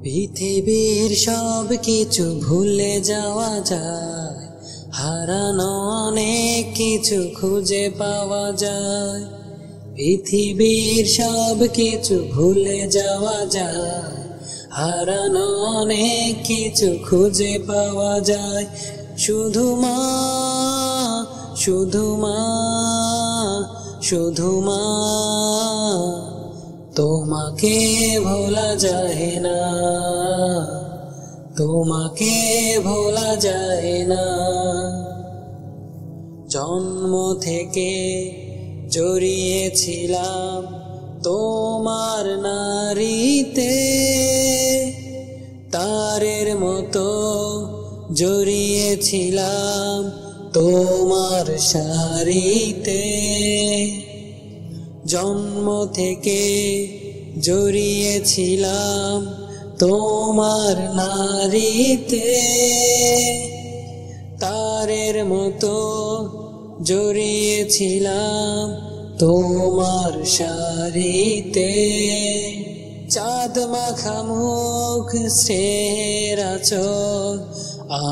পৃথিবীর সব কিছু ভুলে যাওয়া যায়, হারানো অনেক কিছু খুঁজে পাওয়া যায়। পৃথিবীর সব কিছু ভুলে যাওয়া যায়, হারানো অনেক কিছু খুঁজে পাওয়া যায়। শুধু মা, শুধু মা, শুধু মা, তোমাকে ভোলা যায় না, তোমাকে ভোলা যায় না। জন্ম থেকে জড়িয়েছিলাম তোমার নারীতে, তারের মতো জড়িয়েছিলাম তোমার শাড়িতে। জন্ম থেকে জড়িয়েছিলাম তোমার নারীতে, তারের মতো জড়িয়েছিলাম তোমার শাড়িতে। চাঁদ মাখা মুখ, স্নেহের আঁচল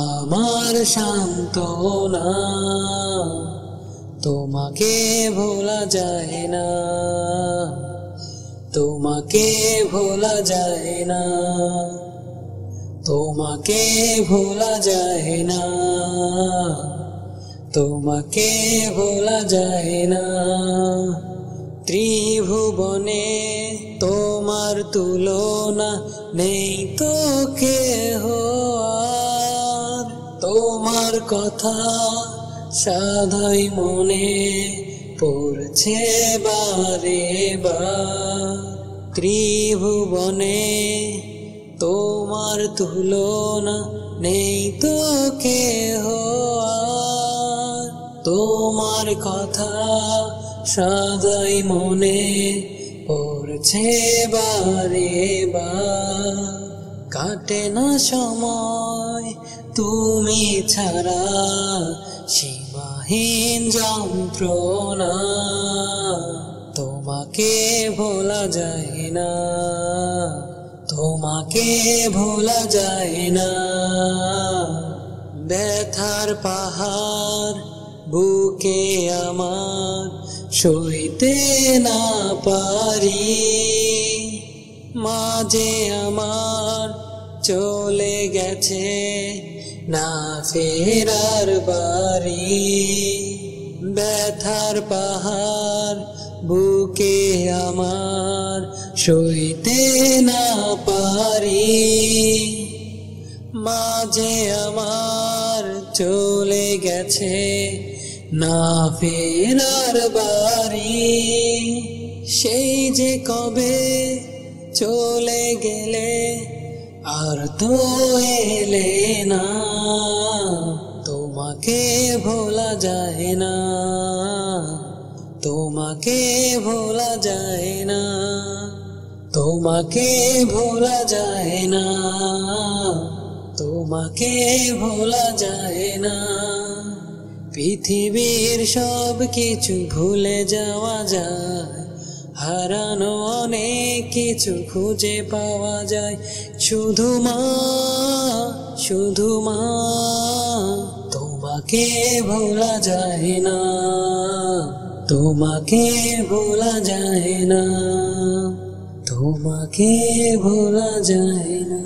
আমার সান্ত্বনা, তোমাকে ভোলা যায় না, তোমাকে ভোলা যায় না, তোমাকে ভোলা যায় না, তোমাকে ভোলা যায় না। ত্রিভুবনে তোমার তুলনা নেই তো কেহ আর, তোমার কথা সাদাই মনে পড়ছে বারে বার। ত্রিভুবনে তোমার তুলনা নেই তো কেহ আর, তোমার কথা সাদাই মনে পড়ছে বারে বার। কাটে না সময় তুমি ছাড়া, সীমাহীন যন্ত্রণা, তোমাকে ভোলা যায় না, তোমাকে ভোলা যায় না। ব্যথার পাহাড় বুকে আমার সইতে না পারি, মাঝে আমার চলে গেছে না ফেরার বাড়ি। ব্যথার পাহাড় বুকে আমার সইতে না পারি, মাঝে আমার চলে গেছে না ফেরার বাড়ি। সেই যে কবে চলে গেলে আর তো এলে না, তোমাকে ভোলা যায় না, তোমাকে ভোলা যায় না, তোমাকে ভোলা যায় না, তোমাকে ভোলা যায় না। পৃথিবীর সব কিছু ভুলে যাওয়া যায়, হারানো অনেক কিছু খুঁজে পাওয়া যায়। শুধু মা, শুধু মা, তোমাকে ভোলা যায় না, তোমাকে ভোলা যায় না, তোমাকে ভোলা যায় না।